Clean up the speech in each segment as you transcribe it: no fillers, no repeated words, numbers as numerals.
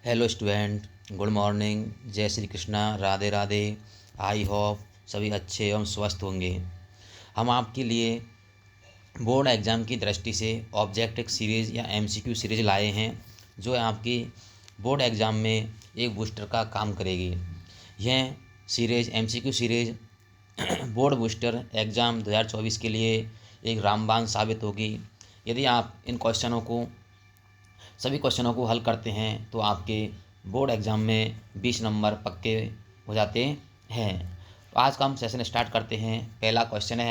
Hello student, good morning. जय Shri Krishna, Radhe Radhe. I hope सभी अच्छे एवं स्वस्थ होंगे। हम आपके लिए बोर्ड एग्ज़ाम की दृष्टि से ऑब्जेक्टिव सीरीज़ या एमसीक्यू सीरीज़ लाए हैं, जो आपकी बोर्ड एग्ज़ाम में एक बूस्टर का काम करेगी। यह series MCQ series board booster exam 2024 के लिए एक रामबाण साबित होगी। यदि आप इन सभी क्वेश्चनों को हल करते हैं तो आपके बोर्ड एग्ज़ाम में 20 नंबर पक्के हो जाते हैं। तो आज का हम सेशन स्टार्ट करते हैं। पहला क्वेश्चन है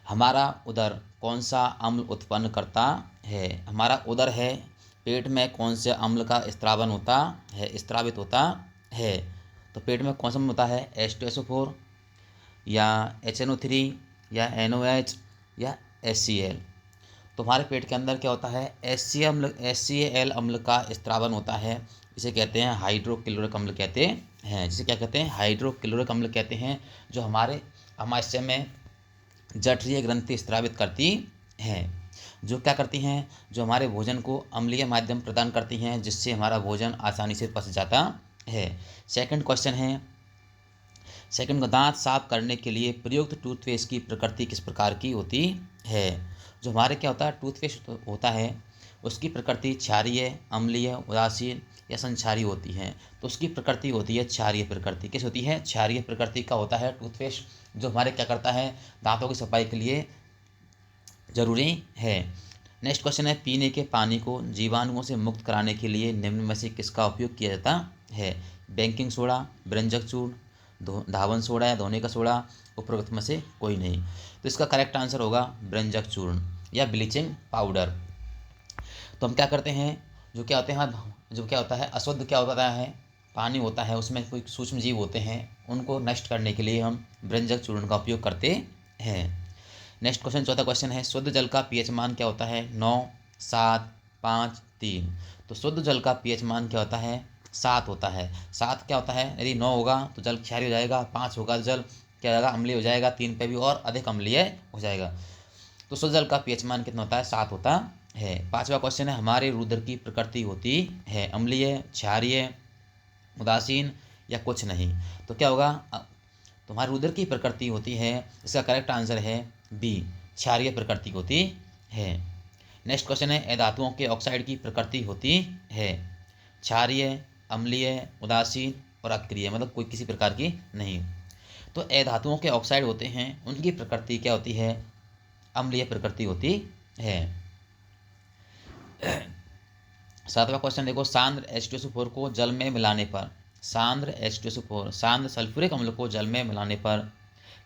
हमारा उदर कौन सा अम्ल उत्पन्न करता है। हमारा उदर है, पेट में कौन से अम्ल का स्त्रावित होता है। तो पेट में कौन सा अम्ल होता है, H2SO4 या HNO3 या NOH या HCl। तो हमारे पेट के अंदर क्या होता है, HCl अम्ल का स्त्रावन होता है। इसे कहते हैं हाइड्रोक्लोरिक अम्ल कहते हैं। जिसे क्या कहते हैं, हाइड्रोक्लोरिक अम्ल कहते हैं, जो हमारे अमाशय में जठरीय ग्रंथि स्त्रावित करती हैं। जो क्या करती हैं, जो हमारे भोजन को अम्लीय माध्यम प्रदान करती हैं, जिससे हमारा भोजन आसानी से पच जाता है। सेकंड क्वेश्चन है, सेकंड को दांत साफ करने के लिए प्रयुक्त टूथपेस्ट की प्रकृति किस प्रकार की होती है। जो हमारे क्या होता है, टूथपेस्ट होता है, उसकी प्रकृति क्षारीय, अम्लीय, उदासीन या संक्षारीय होती है। तो उसकी प्रकृति होती है क्षारीय प्रकृति। किस होती है, क्षारीय प्रकृति का होता है टूथपेस्ट, जो हमारे क्या करता है, दांतों की सफाई के लिए जरूरी है। नेक्स्ट क्वेश्चन है, पीने के पानी को जीवाणुओं से मुक्त कराने के लिए निम्न में से किसका उपयोग किया जाता है। बेकिंग सोडा, ब्रंजक चूर्ण, धावन सोडा या धोने का सोडा, उपरोक्त में से कोई नहीं। तो इसका करेक्ट आंसर होगा ब्रंजक चूर्ण या ब्लीचिंग पाउडर। तो हम क्या करते हैं, जो क्या होता है अशुद्ध क्या होता है, पानी होता है, उसमें कोई सूक्ष्म जीव होते हैं, उनको नष्ट करने के लिए हम ब्रंजक चूर्ण का उपयोग करते हैं। नेक्स्ट क्वेश्चन, चौथा क्वेश्चन है, शुद्ध जल का पीएच मान क्या होता है। 9, 7, 5, 3। तो शुद्ध जल का पीएच मान क्या होता है, 7 होता है। 7 क्या होता है, यदि 9 होगा तो जल क्षारीय हो जाएगा, 5 होगा जल क्या हो जाएगा, अम्लीय हो जाएगा, 3 पे भी और अधिक अम्लीय हो जाएगा। तो शुद्ध जल का पीएच मान कितना होता है, 7 होता है। पांचवा क्वेश्चन है, हमारे रुधिर की प्रकृति होती है अम्लीय, क्षारीय, उदासीन या कुछ नहीं। तो क्या होगा, तो हमारे रुधिर की प्रकृति होती है, इसका करेक्ट आंसर है बी, क्षारीय प्रकृति होती है। नेक्स्ट क्वेश्चन है, अधातुओं के ऑक्साइड की प्रकृति होती है क्षारीय, अम्लीय, उदासीन और अक्रिय, मतलब कोई किसी प्रकार की नहीं। तो अधातुओं के ऑक्साइड होते हैं, उनकी प्रकृति क्या होती है, अम्लीय प्रकृति होती है। सातवां क्वेश्चन देखो, सांद्र H2SO4 को जल में मिलाने पर, सांद्र H2SO4 सांद्र सल्फ्यूरिक अम्ल को जल में मिलाने पर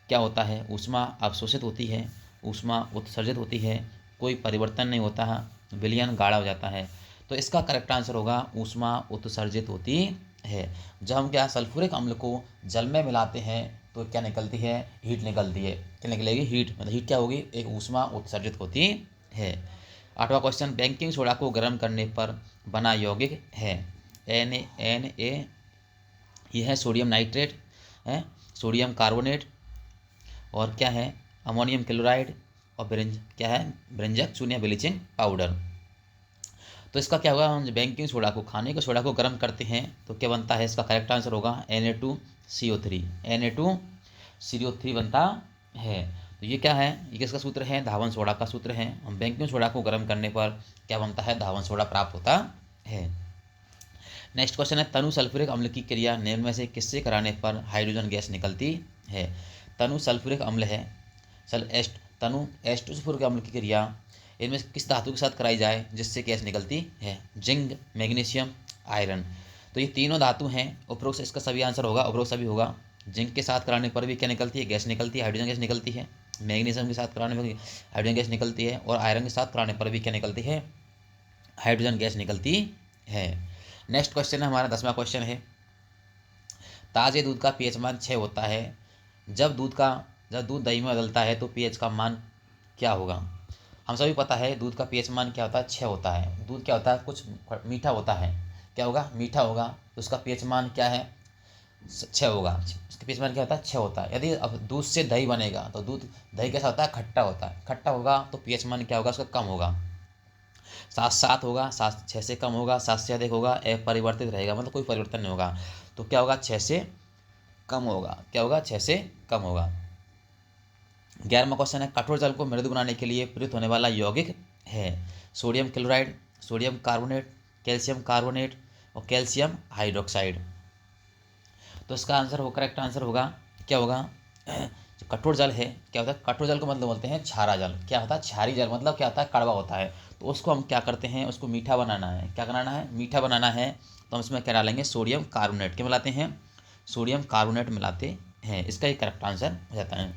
क्या होता है, ऊष्मा अवशोषित होती है, ऊष्मा उत्सर्जित होती है, कोई परिवर्तन नहीं होता है, विलयन गाढ़ा हो जाता है। तो इसका करेक्ट आंसर होगा ऊष्मा उत्सर्जित होती है। जब हम क्या सल्फ्यूरिक अम्ल को जल में मिलाते हैं तो क्या निकलती है, हीट निकलती है। क्या निकलेगी, हीट। मतलब हीट क्या होगी, एक ऊष्मा उत्सर्जित होती है। आठवां क्वेश्चन, बेकिंग सोडा को गर्म करने पर बना यौगिक है Na, यह है सोडियम नाइट्रेट है, सोडियम कार्बोनेट और क्या है, अमोनियम क्लोराइड और क्या है, ब्रंजक चूर्ण या ब्लीचिंग पाउडर। तो इसका क्या होगा, हम बेकिंग सोडा को, खाने के सोडा को गर्म करते हैं तो क्या बनता है, इसका करेक्ट आंसर होगा Na2CO3, Na2CO3 बनता है। तो ये क्या है, ये किसका सूत्र है, धावन सोडा का सूत्र है। हम बेकिंग सोडा को गर्म करने पर क्या बनता है, धावन सोडा प्राप्त होता है। नेक्स्ट क्वेश्चन है, तनु सल्फ्यूरिक अम्ल की क्रिया निम्न में से किससे कराने पर हाइड्रोजन गैस निकलती है। तनु सल्फ्यूरिक अम्ल है, तनु H2SO4 अम्ल की क्रिया इनमें किस धातु के साथ कराई जाए जिससे गैस निकलती है, जिंक, मैग्नीशियम, आयरन। तो ये तीनों धातु हैं, उपरोक्त से इसका सभी आंसर होगा, उपरोक्त सभी होगा। जिंक के साथ कराने पर भी क्या निकलती है, गैस निकलती है, हाइड्रोजन गैस निकलती है। मैग्नीशियम के साथ कराने पर हाइड्रोजन गैस निकलती है, और आयरन के साथ कराने पर भी क्या निकलती है, हाइड्रोजन गैस निकलती है। नेक्स्ट क्वेश्चन है हमारा 10वां क्वेश्चन है, ताजे दूध का पीएच मान 6 होता है। जब दूध दही में बदलता है तो पीएच का मान क्या होगा। हम सभी पता है दूध का पीएच मान क्या होता है, 6 होता है। दूध क्या होता है, कुछ मीठा होता है, क्या होगा, मीठा होगा, तो उसका पीएच मान क्या है, 6 होगा। उसका पीएच मान क्या होता है, 6 होता है। यदि अब दूध से दही बनेगा तो दही कैसा होता है, खट्टा होता है, खट्टा होगा तो पीएच मान क्या होगा, उसका कम होगा। सात सात होगा, सात छः से कम होगा, सात से अधिक होगा, अपरिवर्तित रहेगा, मतलब कोई परिवर्तन नहीं होगा। तो क्या होगा, छः से कम होगा। क्या होगा, छः से कम होगा। 11वां क्वेश्चन है, कठोर जल को मृदु बनाने के लिए प्रयुक्त होने वाला यौगिक है sodium chloride, sodium carbonate, calcium carbonate और कैल्शियम हाइड्रोक्साइड। तो इसका आंसर हो, करेक्ट आंसर होगा, क्या होगा, जो कठोर जल है, क्या होता है, कठोर जल को मतलब बोलते हैं क्षारा जल। क्या होता है, क्षारी जल, मतलब क्या होता है, कड़वा होता है। तो उसको हम क्या करते हैं, उसको मीठा बनाना है। क्या बनाना है, मीठा बनाना है। तो हम इसमें क्या डालेंगे, सोडियम कार्बोनेट। क्या मिलाते हैं, सोडियम कार्बोनेट मिलाते हैं। इसका एक करेक्ट आंसर हो जाता है।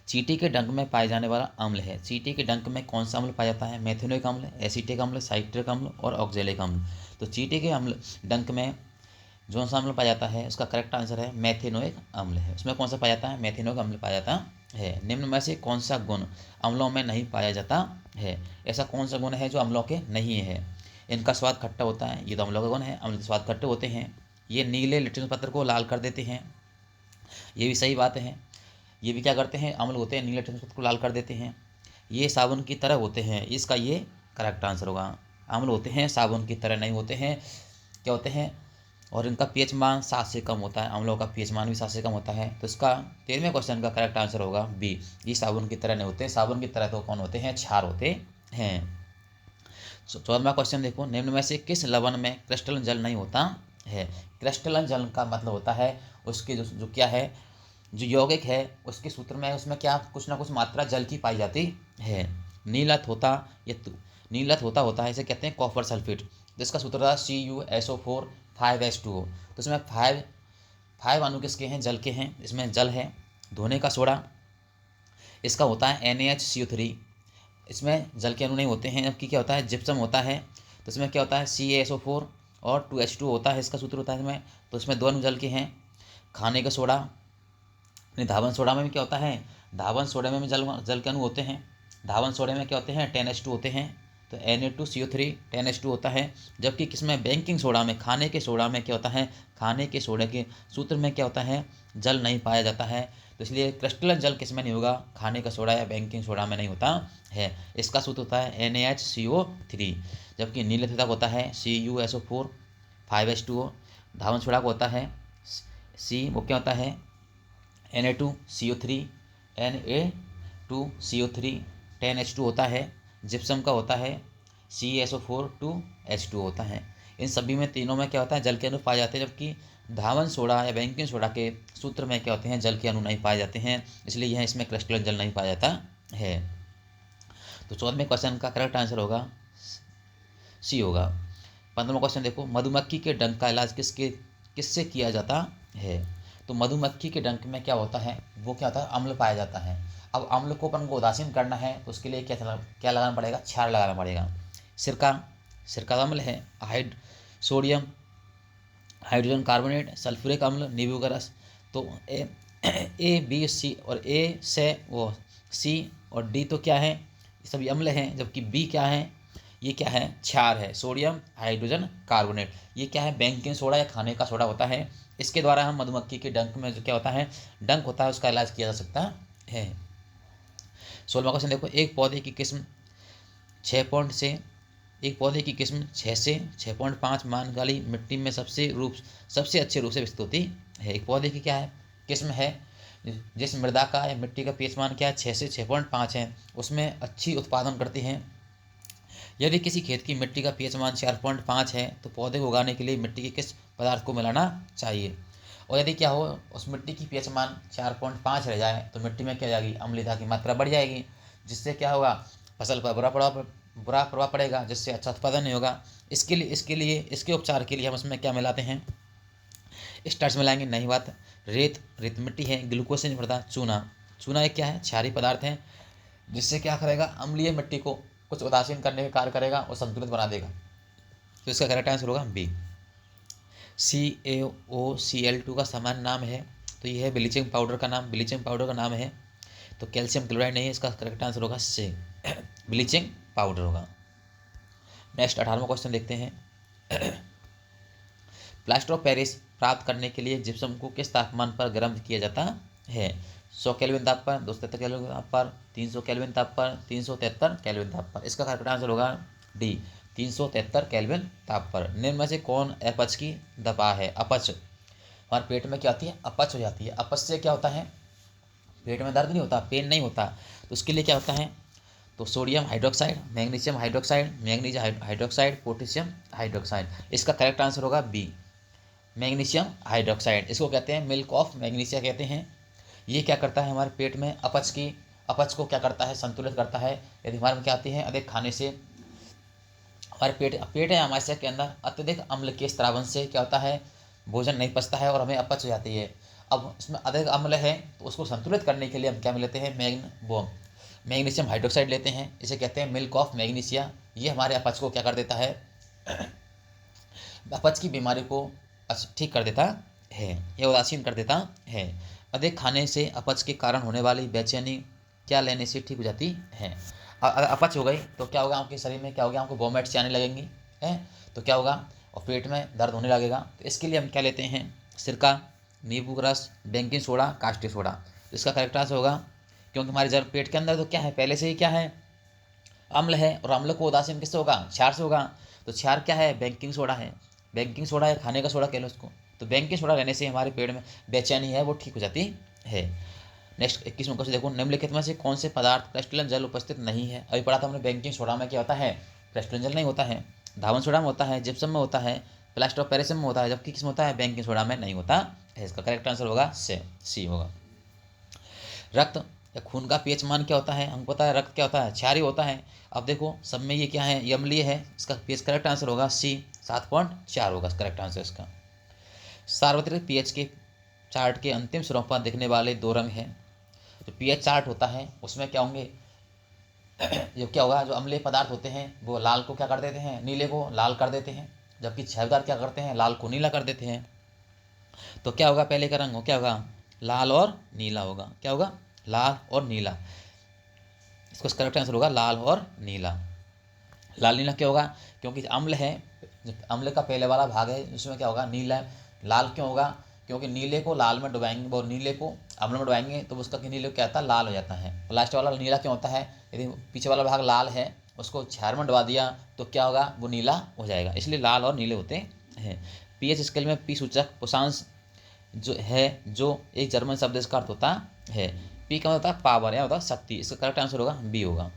चींटी के डंक में पाए जाने वाला अम्ल है। चींटी के डंक में कौन सा अम्ल पाया जाता है, मेथेनोइक अम्ल, एसिटिक अम्ल, साइट्रिक अम्ल और ऑक्जेलिक अम्ल। तो चींटी के अम्ल डंक में जो सा अम्ल पाया जाता है, उसका करेक्ट आंसर है मेथेनोइक अम्ल है। उसमें कौन सा पाया जाता है, मेथेनोइक अम्ल पाया जाता है। निम्न में से कौन सा गुण अम्लों में नहीं पाया जाता है। ऐसा कौन सा गुण है जो अम्लों के नहीं है। इनका स्वाद खट्टा होता है, ये तो अम्लों का गुण है, अम्ल के स्वाद खट्टे होते हैं। ये नीले लिटमस पत्र को लाल कर देते हैं, ये भी सही बात है। ये भी क्या करते हैं, अम्ल होते हैं, नीले लिटमस पत्र को लाल कर देते हैं। ये साबुन की तरह होते हैं, इसका ये करेक्ट आंसर होगा। अम्ल होते हैं, साबुन की तरह नहीं होते हैं। क्या होते हैं, और इनका पीएच मान 7 से कम होता है। अम्लों का पीएच मान भी 7 से कम होता है। तो इसका 13वें क्वेश्चन का करेक्ट आंसर होगा बी। ये साबुन की तरह नहीं होते। साबुन की तरह तो कौन होते हैं, क्षार होते हैं। 14वां क्वेश्चन देखो, निम्न में से किस लवण में क्रिस्टलन जल नहीं होता है। क्रिस्टलन जल का मतलब होता है उसके जो क्या है, जो यौगिक है उसके सूत्र में उसमें क्या कुछ ना कुछ मात्रा जल की पाई जाती है। नीलत होता, ये नीलत होता है, इसे कहते हैं कॉपर सल्फेट। जिसका सूत्र था CuSO4 5H2O। तो इसमें फाइव अणु किसके हैं, जल के हैं। इसमें जल है। धोने का सोडा, इसका होता है NaHCO3। इसमें जल के अणु नहीं होते हैं। जबकि क्या होता है, जिप्सम होता है। तो इसमें क्या होता है, CaSO4 और 2H2O होता है, इसका सूत्र होता है इसमें। तो इसमें दो अणु जल के हैं। खाने का सोडा, धावन सोडा में भी क्या होता है, धावन सोडे में भी जल के अणु होते हैं। धावन सोडे में क्या होते हैं, 10H2 होते हैं। तो Na2CO3 10H2 होता है। जबकि किसमें, बेकिंग सोडा में, खाने के सोडा में क्या होता है, खाने के सोडे के सूत्र में क्या होता है, जल नहीं पाया जाता है। तो इसलिए क्रिस्टलन जल किसमें नहीं होगा, खाने का सोडा या बेकिंग सोडा में नहीं होता है। इसका सूत्र होता है NaHCO3। जबकि नीलत होता है CuSO4 5H2O। धावन सोडा को होता है सी, वो क्या होता है, Na2CO3 Na2CO3 10H2 होता है। जिप्सम का होता है CaSO4 2H2 होता है। इन सभी में, तीनों में क्या होता है, जल के अणु पाए जाते हैं। जबकि धावन सोडा या बेकिंग सोडा के सूत्र में क्या होते हैं, जल के अणु नहीं पाए जाते हैं। इसलिए यह इसमें क्रिस्टलन जल नहीं पाया जाता है। तो 14वें क्वेश्चन का करेक्ट आंसर होगा सी होगा। 15वां क्वेश्चन देखो, मधुमक्खी के डंक का इलाज किससे किया जाता है। तो मधुमक्खी के डंक में क्या होता है, वो क्या होता है, अम्ल पाया जाता है। अब अम्ल को अपन को उदासीन करना है, उसके लिए क्या लगाना पड़ेगा, क्षार लगाना पड़ेगा। सिरका का अम्ल है। सोडियम हाइड्रोजन कार्बोनेट, सल्फ्यूरिक अम्ल, नींबू का रस। तो A B C और A से वो C और D तो क्या है, ये सभी अम्ल हैं। जबकि B क्या है, ये क्या है, क्षार है, सोडियम हाइड्रोजन कार्बोनेट। ये क्या है, बेकिंग सोडा या खाने का सोडा होता है। इसके द्वारा हम मधुमक्खी के डंक में जो क्या होता है, डंक होता है, उसका इलाज किया जा सकता है। 16वां क्वेश्चन देखो, एक पौधे की किस्म 6 से 6.5 मान वाली मिट्टी में सबसे अच्छे रूप से विकसित होती है। एक पौधे की क्या है, किस्म है, जिस मृदा का या मिट्टी का पीएच मान क्या है, 6 से 6.5 है, उसमें अच्छी उत्पादन करती हैं। यदि किसी खेत की मिट्टी का पीएच मान 4.5 है, तो पौधे को उगाने के लिए मिट्टी के किस पदार्थ को मिलाना चाहिए। और यदि क्या हो, उस मिट्टी की पीएच मान 4.5 रह जाए, तो मिट्टी में क्या जाएगी, अम्लता की मात्रा बढ़ जाएगी, जिससे क्या होगा, फसल पर बुरा प्रभाव पड़ेगा, जिससे अच्छा उत्पादन नहीं होगा। इसके उपचार के लिए हम इसमें क्या मिलाते हैं, स्टार्च मिलाएंगे, नहीं बात। रेत मिट्टी है, ग्लूकोज से नहीं पड़ता। चूना एक क्या है, क्षारीय पदार्थ है, जिससे क्या करेगा, अम्लीय मिट्टी को कुछ उदासीन करने का कार्य करेगा और संतुलित बना देगा। तो इसका करेक्ट आंसर होगा बी। CaOCl2 का सामान्य नाम है, तो यह है ब्लीचिंग पाउडर का नाम है। तो कैल्शियम क्लोराइड नहीं है, इसका करेक्ट आंसर होगा सी, ब्लीचिंग पाउडर होगा। नेक्स्ट 18वां क्वेश्चन देखते हैं। प्लास्टर ऑफ पेरिस प्राप्त करने के लिए जिप्सम को किस तापमान पर गर्म किया जाता है। 100 केल्विन ताप पर, 273 केल्विन ताप पर, 300 केल्विन ताप पर, 373 केल्विन ताप पर। इसका करेक्ट आंसर होगा डी, 373 केल्विन ताप पर। निम्न में से कौन अपच की दवा है? अपच हमारे पेट में क्या आती है? अपच हो जाती है। अपच से क्या होता है? पेट में दर्द नहीं होता, पेन नहीं होता। तो उसके लिए क्या होता है? तो sodium hydroxide, magnesium hydroxide, magnesium hydroxide, potassium hydroxide. इसका करेक्ट आंसर होगा बी, मैग्नीशियम हाइड्रोक्साइड। इसको कहते हैं मिल्क ऑफ मैग्नीशिया कहते हैं। ये क्या करता है? हमारे पेट में अपच को क्या करता है? संतुलित करता है। यदि हमारे में क्या आती है? अधिक खाने से हमारे पेट है हमारे शरीर के अंदर, अत्यधिक अम्ल के स्त्रावन से क्या होता है? भोजन नहीं पचता है और हमें अपच हो जाती है। अब उसमें अधिक अम्ल है तो उसको संतुलित करने के लिए हम क्या लेते हैं? मैग्नीशियम हाइड्रोक्साइड लेते हैं। इसे कहते हैं मिल्क ऑफ मैग्नीशिया। ये हमारे अपच को क्या कर देता है? अपच की बीमारी को ठीक कर देता है या उदासीन कर देता है। अधिक खाने से अपच के कारण होने वाली बेचैनी क्या लेने से ठीक हो जाती है? अगर अपच हो गई तो क्या होगा? आपके शरीर में क्या होगा? आपको वॉमिट्स आने लगेंगी है, तो क्या होगा? और पेट में दर्द होने लगेगा। तो इसके लिए हम क्या लेते हैं? सिरका, नींबू का रस, बेकिंग सोडा, कास्टिक सोडा। इसका करेक्ट आंसर होगा, क्योंकि हमारे जब पेट के अंदर तो क्या है? पहले से ही क्या है? अम्ल है, और अम्ल को उदासीन किससे होगा? क्षार से होगा। तो क्षार क्या है? बेकिंग सोडा है। बेकिंग सोडा है, खाने का सोडा कह लो उसको। तो बेकिंग सोडा लेने से हमारे पेट में बेचैनी है वो ठीक हो जाती है। नेक्स्ट 21वां क्वेश्चन देखो, निम्नलिखित में से कौन से पदार्थ क्रिस्टलन जल उपस्थित नहीं है? अभी पढ़ा था हमने, बेकिंग सोडा में क्या होता है? क्रिस्टलन जल नहीं होता है। धावन सोडा में होता है, जिप्सम में होता है, प्लास्टर ऑफ पेरिस में होता है, जबकि किसमें होता है? बेकिंग सोडा में नहीं होता है। इसका करेक्ट आंसर होगा सी होगा। रक्त या खून का पीएच मान क्या होता है? हमको पता है रक्त क्या होता है? क्षारीय होता है। अब देखो सब में ये क्या है? ये अम्लीय है। इसका पीएच करेक्ट आंसर होगा सी, 7.4 होगा करेक्ट आंसर इसका। सार्वत्रिक पीएच के चार्ट के अंतिम सिरों पर दिखने वाले दो रंग हैं। जो पीएच चार्ट होता है उसमें क्या होंगे? जो क्या होगा? जो अम्लीय पदार्थ होते हैं वो लाल को क्या कर देते हैं? नीले को लाल कर देते हैं, जबकि क्षारीय पदार्थ क्या करते हैं? लाल को नीला कर देते हैं। तो क्या होगा? पहले का रंग हो क्या होगा? लाल और नीला होगा। क्या होगा? लाल और नीला। इसका करेक्ट आंसर होगा लाल और नीला। लाल नीला क्या होगा? क्योंकि अम्ल है, अम्ल का पहले वाला भाग है उसमें क्या होगा? नीला। लाल क्यों होगा? क्योंकि नीले को लाल में डुबाएंगे, वो नीले को अम्ल में डुबाएंगे तो उसका नीले क्या होता है? लाल हो जाता है। लास्ट वाला नीला क्यों होता है? यदि पीछे वाला भाग लाल है उसको क्षार में डुबा दिया तो क्या होगा? वो नीला हो जाएगा। इसलिए लाल और नीले होते हैं। पीएच स्केल में पी सूचक पुषांश जो एक जर्मन शब्द इसका अर्थ होता है। पी का मतलब पावर या होता है शक्ति। इसका करेक्ट आंसर होगा बी होगा।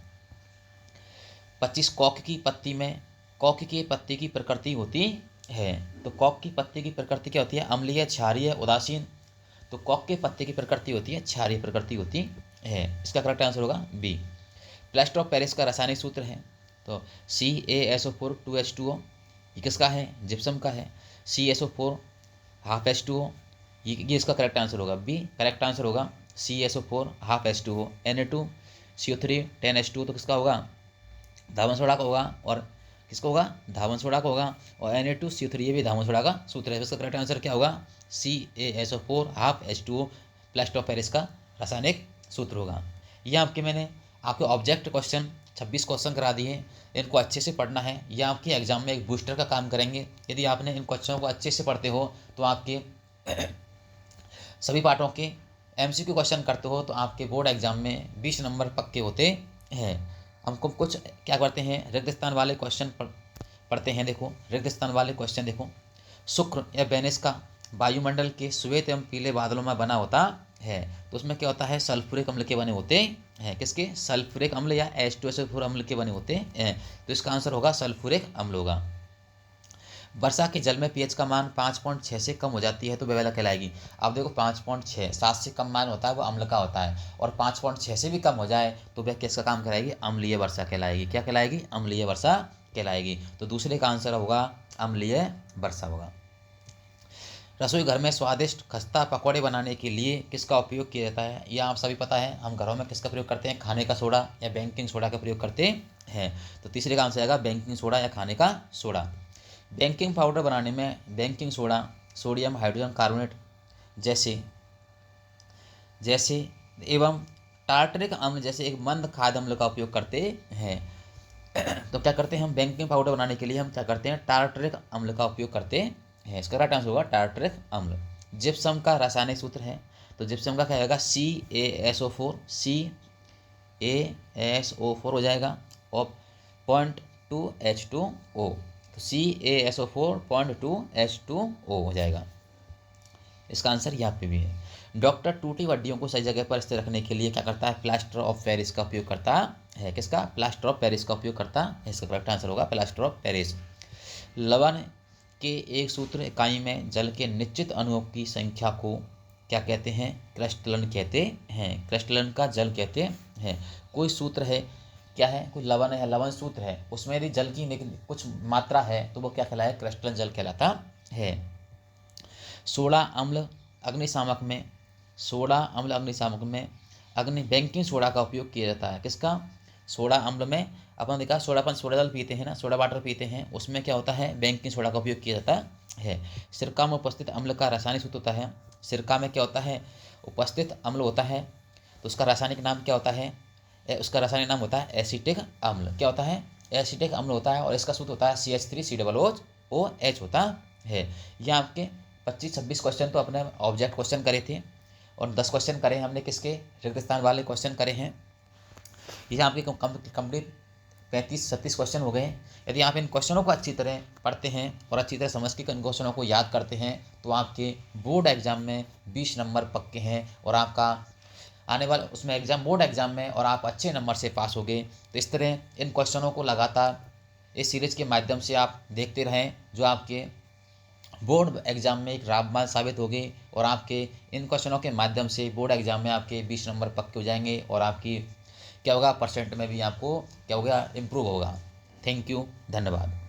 25 कॉक की पत्ती की प्रकृति होती है। तो कॉक की पत्ती की प्रकृति क्या होती है? अम्लीय, क्षारीय, उदासीन। तो कॉक के पत्ते की प्रकृति होती है क्षारीय प्रकृति होती है। इसका करेक्ट आंसर होगा बी। प्लास्टर ऑफ पेरिस का रासायनिक सूत्र है तो CaSO4 2H2O। ये किसका है? जिप्सम का है। CaSO4 हाफ H2O, ये इसका करेक्ट आंसर होगा बी। करेक्ट आंसर होगा CaSO4 half H2O। Na2CO3 10H2O तो किसका होगा? धावन सोडा का होगा। और किसका होगा? धावन सोडा का होगा। और Na2CO3 ये भी धावन सोडा का सूत्र है। इसका करेक्ट आंसर क्या होगा? CaSO4 half H2O plaster of Paris का रासायनिक सूत्र होगा। ये मैंने आपके ऑब्जेक्ट क्वेश्चन 26 क्वेश्चन करा दिए। इनको अच्छे से पढ़ना है, यह आपके एग्जाम में एक बूस्टर का काम करेंगे। यदि आपने इन क्वेश्चनों को अच्छे से पढ़ते हो तो आपके सभी पार्टों के MCQ क्वेश्चन करते हो तो आपके बोर्ड एग्जाम में 20 नंबर पक्के होते हैं। हमको कुछ क्या करते हैं? रिक्त स्थान वाले क्वेश्चन पढ़ते हैं। देखो रिक्त स्थान वाले क्वेश्चन देखो। शुक्र या वेनिस का वायुमंडल के श्वेत एवं पीले बादलों में बना होता है। तो उसमें क्या होता है? सल्फ्यूरिक अम्ल के बने होते हैं। किसके? सल्फ्यूरिक अम्ल या H2SO4 अम्ल के बने होते हैं। तो इसका आंसर होगा सल्फ्यूरिक अम्ल होगा। वर्षा के जल में पीएच का मान 5.6 से कम हो जाती है तो बेवला कहलाएगी। अब देखो 5.6, 7 से कम मान होता है वो अम्ल का होता है, और 5.6 से भी कम हो जाए तो वह किसका काम कराएगी? अम्लीय वर्षा कहलाएगी। क्या कहलाएगी? अम्लीय वर्षा कहलाएगी। तो दूसरे का आंसर होगा अम्लीय वर्षा होगा। रसोई घर में स्वादिष्ट खस्ता पकौड़े बनाने के लिए किसका उपयोग किया जाता है? यह आप सभी पता है। हम घरों में किसका प्रयोग करते हैं? खाने का सोडा या बेकिंग सोडा का प्रयोग करते हैं। तो तीसरे का आंसर आएगा बेकिंग सोडा या खाने का सोडा। बेकिंग पाउडर बनाने में baking soda, sodium hydrogen carbonate जैसे एवं टार्टरिक अम्ल जैसे एक मंद खाद्य अम्ल का उपयोग करते हैं। तो क्या करते हैं हम? बेकिंग पाउडर बनाने के लिए हम क्या करते हैं? टार्टरिक अम्ल का उपयोग करते हैं। इसका राइट आंसर होगा टार्टरिक अम्ल। जिप्सम का रासायनिक सूत्र है तो जिप्सम का क्या आएगा CaSO4, CaSO4 हो जाएगा और 0.2H2O, तो CaSO4 0.2H2O हो जाएगा। इसका आंसर यहाँ पे भी है। डॉक्टर टूटी हड्डियों को सही जगह पर स्थिर रखने के लिए क्या करता है? प्लास्टर ऑफ पेरिस का उपयोग करता है। किसका? प्लास्टर ऑफ पेरिस का उपयोग करता है। इसका करेक्ट आंसर होगा प्लास्टर ऑफ पेरिस। लवण के एक सूत्र इकाई में जल के निश्चित अणुओं की संख्या को क्या कहते हैं? क्रिस्टलन कहते हैं। क्रिस्टलन का जल कहते हैं। कोई सूत्र है, क्या है? कोई लवण है, लवण सूत्र है, उसमें यदि जल की कुछ मात्रा है तो वो क्या कहलाए? क्रिस्टलन जल कहलाता है। सोडा अम्ल अग्निशामक में, सोडा अम्ल अग्निशामक में अग्नि बेकिंग सोडा का उपयोग किया जाता है। किसका? सोडा अम्ल में अपन देखा सोडापन, सोडा जल पीते हैं ना, सोडा वाटर पीते हैं, उसमें क्या होता है? बेकिंग सोडा का उपयोग किया जाता है। सिरका में उपस्थित अम्ल का रासायनिक सूत्र होता है। सिरका में क्या होता है? उपस्थित अम्ल होता है, तो उसका रासायनिक नाम क्या होता है? उसका रासायनिक नाम होता है एसिटिक अम्ल। क्या होता है? एसिटिक अम्ल होता है, और इसका सूत्र होता है CH3COOH होता है। यह आपके 25-26 क्वेश्चन तो अपने ऑब्जेक्ट क्वेश्चन करे थे, और 10 क्वेश्चन करे हमने किसके? रिक्त स्थान वाले क्वेश्चन करे हैं। ये आपके कंप्लीट 35-36 क्वेश्चन हो गए। यदि आप इन क्वेश्चनों को अच्छी तरह पढ़ते हैं और अच्छी तरह समझ के इन क्वेश्चनों को याद करते हैं तो आपके बोर्ड एग्जाम में 20 नंबर पक्के हैं, और आपका आने वाला उसमें एग्जाम, बोर्ड एग्जाम में, और आप अच्छे नंबर से पास हो गए। तो इस तरह इन क्वेश्चनों को लगातार इस सीरीज के माध्यम से आप देखते रहें, जो आपके बोर्ड एग्जाम में एक रामबाण साबित होगी, और आपके इन क्वेश्चनों के माध्यम से बोर्ड एग्जाम में आपके 20 नंबर पक्के हो जाएंगे, और आपकी क्या होगा? परसेंट में भी आपको क्या होगा? इम्प्रूव होगा। थैंक यू, धन्यवाद।